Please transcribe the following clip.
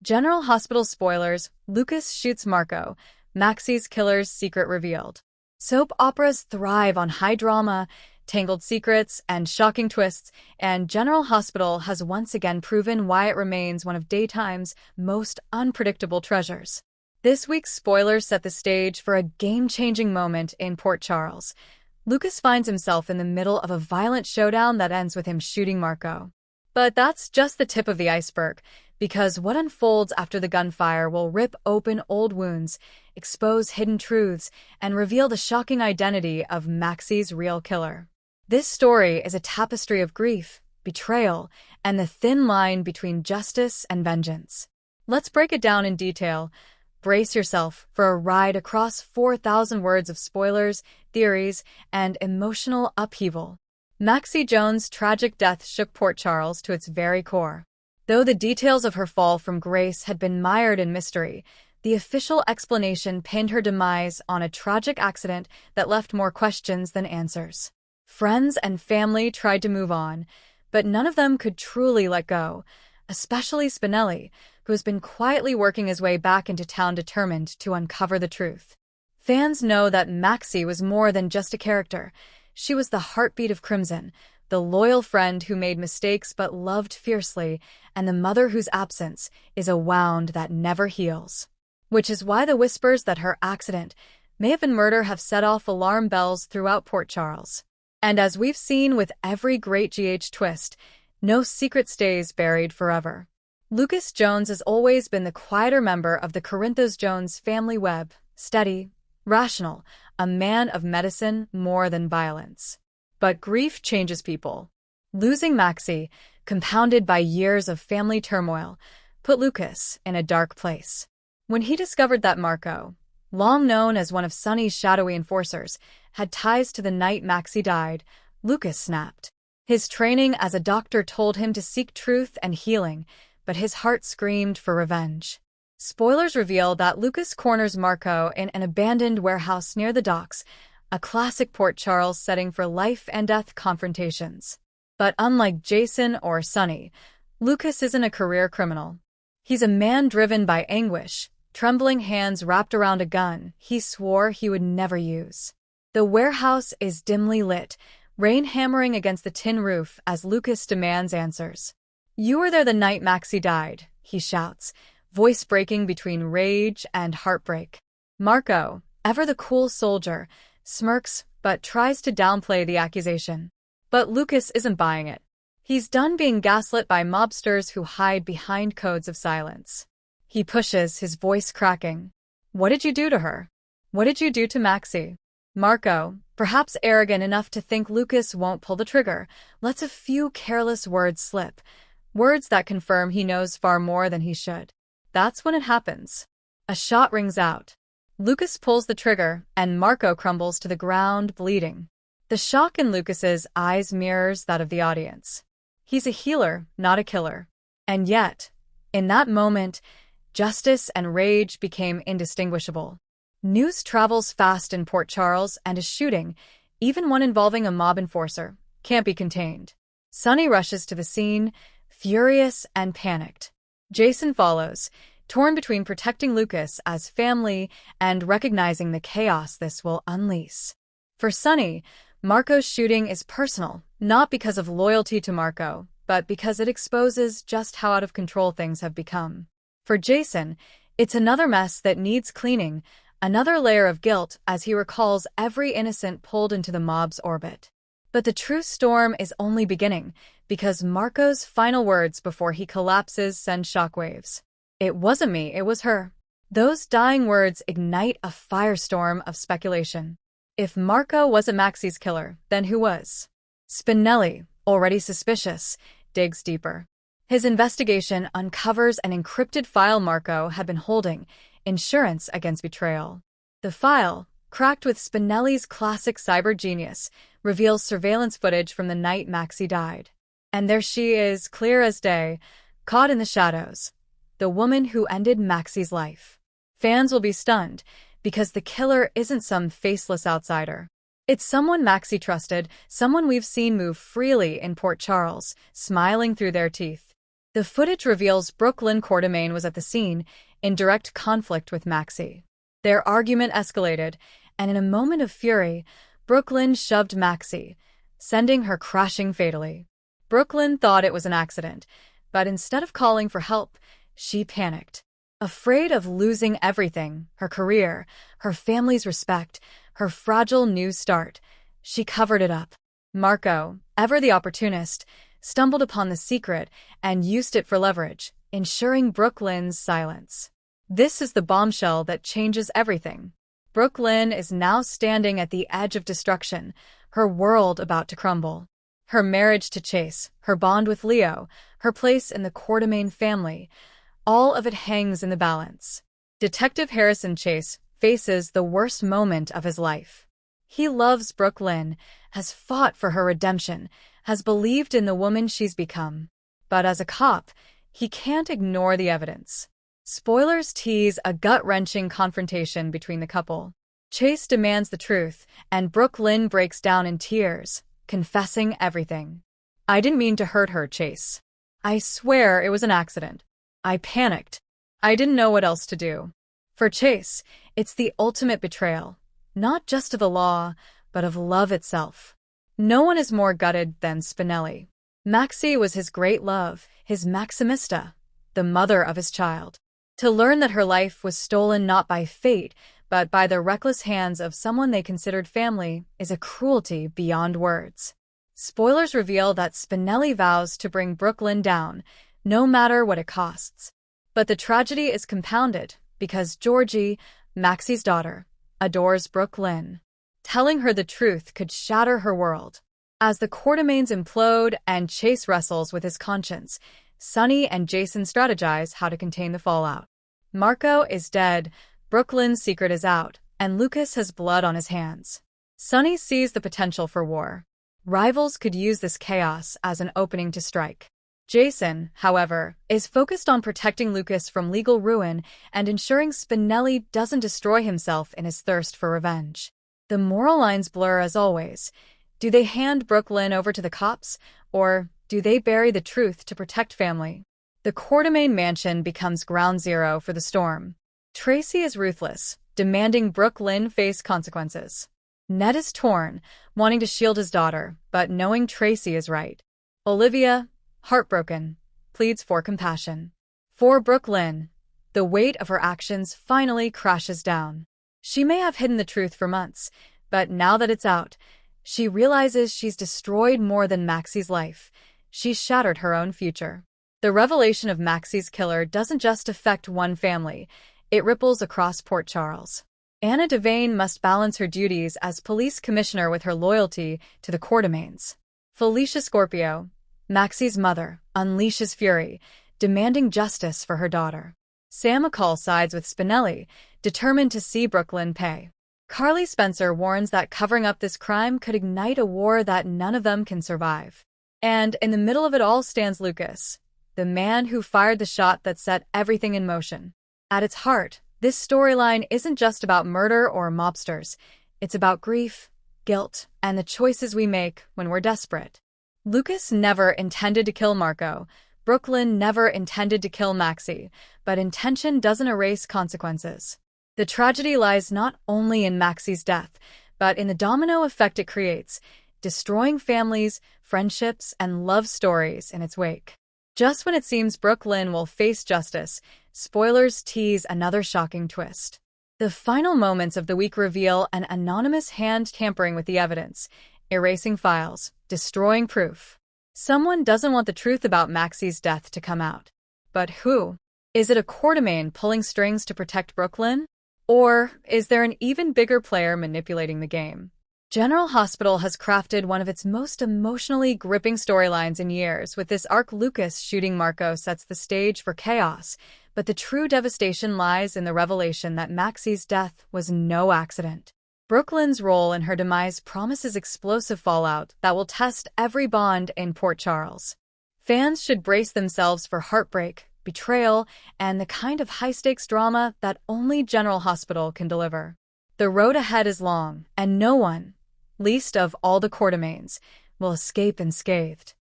General Hospital spoilers, Lucas shoots Marco, Maxie's killer's secret revealed. Soap operas thrive on high drama, tangled secrets, and shocking twists, and General Hospital has once again proven why it remains one of daytime's most unpredictable treasures. This week's spoilers set the stage for a game-changing moment in Port Charles. Lucas finds himself in the middle of a violent showdown that ends with him shooting Marco. But that's just the tip of the iceberg, because what unfolds after the gunfire will rip open old wounds, expose hidden truths, and reveal the shocking identity of Maxie's real killer. This story is a tapestry of grief, betrayal, and the thin line between justice and vengeance. Let's break it down in detail. Brace yourself for a ride across 4,000 words of spoilers, theories, and emotional upheaval. Maxie Jones' tragic death shook Port Charles to its very core. Though the details of her fall from grace had been mired in mystery, the official explanation pinned her demise on a tragic accident that left more questions than answers. Friends and family tried to move on, but none of them could truly let go, especially Spinelli, who has been quietly working his way back into town determined to uncover the truth. Fans know that Maxie was more than just a character. She was the heartbeat of Crimson, the loyal friend who made mistakes but loved fiercely, and the mother whose absence is a wound that never heals. Which is why the whispers that her accident may have been murder have set off alarm bells throughout Port Charles. And as we've seen with every great GH twist, no secret stays buried forever. Lucas Jones has always been the quieter member of the Corinthos Jones family web, steady, rational, a man of medicine more than violence. But grief changes people. Losing Maxie, compounded by years of family turmoil, put Lucas in a dark place. When he discovered that Marco, long known as one of Sonny's shadowy enforcers, had ties to the night Maxie died, Lucas snapped. His training as a doctor told him to seek truth and healing, but his heart screamed for revenge. Spoilers reveal that Lucas corners Marco in an abandoned warehouse near the docks, a classic Port Charles setting for life-and-death confrontations. But unlike Jason or Sonny, Lucas isn't a career criminal. He's a man driven by anguish, trembling hands wrapped around a gun he swore he would never use. The warehouse is dimly lit, rain hammering against the tin roof as Lucas demands answers. "You were there the night Maxie died," he shouts, voice breaking between rage and heartbreak. Marco, ever the cool soldier, smirks but tries to downplay the accusation. But Lucas isn't buying it. He's done being gaslit by mobsters who hide behind codes of silence. He pushes, his voice cracking. "What did you do to her? What did you do to Maxie?" Marco, perhaps arrogant enough to think Lucas won't pull the trigger, lets a few careless words slip, words that confirm he knows far more than he should. That's when it happens. A shot rings out. Lucas pulls the trigger, and Marco crumbles to the ground, bleeding. The shock in Lucas's eyes mirrors that of the audience. He's a healer, not a killer. And yet, in that moment, justice and rage became indistinguishable. News travels fast in Port Charles, and a shooting, even one involving a mob enforcer, can't be contained. Sonny rushes to the scene, furious and panicked. Jason follows, torn between protecting Lucas as family and recognizing the chaos this will unleash. For Sonny, Marco's shooting is personal, not because of loyalty to Marco, but because it exposes just how out of control things have become. For Jason, it's another mess that needs cleaning, another layer of guilt as he recalls every innocent pulled into the mob's orbit. But the true storm is only beginning, because Marco's final words before he collapses send shockwaves. "It wasn't me, it was her." Those dying words ignite a firestorm of speculation. If Marco wasn't Maxie's killer, then who was? Spinelli, already suspicious, digs deeper. His investigation uncovers an encrypted file Marco had been holding, insurance against betrayal. The file, cracked with Spinelli's classic cyber genius, reveals surveillance footage from the night Maxie died. And there she is, clear as day, caught in the shadows. The woman who ended Maxie's life. Fans will be stunned, because the killer isn't some faceless outsider. It's someone Maxie trusted, someone we've seen move freely in Port Charles, smiling through their teeth. The footage reveals Brooklyn Quartermain was at the scene, in direct conflict with Maxie. Their argument escalated, and in a moment of fury, Brooklyn shoved Maxie, sending her crashing fatally. Brooklyn thought it was an accident, but instead of calling for help, she panicked. Afraid of losing everything, her career, her family's respect, her fragile new start, she covered it up. Marco, ever the opportunist, stumbled upon the secret and used it for leverage, ensuring Brooklyn's silence. This is the bombshell that changes everything. Brooklyn is now standing at the edge of destruction, her world about to crumble. Her marriage to Chase, her bond with Leo, her place in the Quartermain family, all of it hangs in the balance. Detective Harrison Chase faces the worst moment of his life. He loves Brooklyn, has fought for her redemption, has believed in the woman she's become. But as a cop, he can't ignore the evidence. Spoilers tease a gut-wrenching confrontation between the couple. Chase demands the truth, and Brooklyn breaks down in tears, confessing everything. "I didn't mean to hurt her, Chase. I swear it was an accident. I panicked. I didn't know what else to do." For Chase, it's the ultimate betrayal, not just of the law, but of love itself. No one is more gutted than Spinelli. Maxie was his great love, his Maximista, the mother of his child. To learn that her life was stolen not by fate, but by the reckless hands of someone they considered family, is a cruelty beyond words. Spoilers reveal that Spinelli vows to bring Brooklyn down, no matter what it costs. But the tragedy is compounded because Georgie, Maxie's daughter, adores Brooklyn. Telling her the truth could shatter her world. As the Quartermains implode and Chase wrestles with his conscience, Sonny and Jason strategize how to contain the fallout. Marco is dead, Brooklyn's secret is out, and Lucas has blood on his hands. Sonny sees the potential for war. Rivals could use this chaos as an opening to strike. Jason, however, is focused on protecting Lucas from legal ruin and ensuring Spinelli doesn't destroy himself in his thirst for revenge. The moral lines blur as always. Do they hand Brooklyn over to the cops, or do they bury the truth to protect family? The Quartermain mansion becomes ground zero for the storm. Tracy is ruthless, demanding Brooklyn face consequences. Ned is torn, wanting to shield his daughter, but knowing Tracy is right. Olivia, heartbroken, pleads for compassion. For Brooklyn, the weight of her actions finally crashes down. She may have hidden the truth for months, but now that it's out, she realizes she's destroyed more than Maxie's life. She's shattered her own future. The revelation of Maxie's killer doesn't just affect one family, it ripples across Port Charles. Anna Devane must balance her duties as police commissioner with her loyalty to the Quartermains. Felicia Scorpio, Maxie's mother, unleashes fury, demanding justice for her daughter. Sam McCall sides with Spinelli, determined to see Brooklyn pay. Carly Spencer warns that covering up this crime could ignite a war that none of them can survive. And in the middle of it all stands Lucas, the man who fired the shot that set everything in motion. At its heart, this storyline isn't just about murder or mobsters. It's about grief, guilt, and the choices we make when we're desperate. Lucas never intended to kill Marco. Brooklyn never intended to kill Maxie, but intention doesn't erase consequences. The tragedy lies not only in Maxie's death, but in the domino effect it creates, destroying families, friendships, and love stories in its wake. Just when it seems Brooklyn will face justice, spoilers tease another shocking twist. The final moments of the week reveal an anonymous hand tampering with the evidence, erasing files, destroying proof. Someone doesn't want the truth about Maxie's death to come out. But who? Is it a Quartermain pulling strings to protect Brooklyn? Or is there an even bigger player manipulating the game? General Hospital has crafted one of its most emotionally gripping storylines in years. With this arc, Lucas shooting Marco sets the stage for chaos, but the true devastation lies in the revelation that Maxie's death was no accident. Brooklyn's role in her demise promises explosive fallout that will test every bond in Port Charles. Fans should brace themselves for heartbreak, betrayal, and the kind of high-stakes drama that only General Hospital can deliver. The road ahead is long, and no one, least of all the Quartermains, will escape unscathed.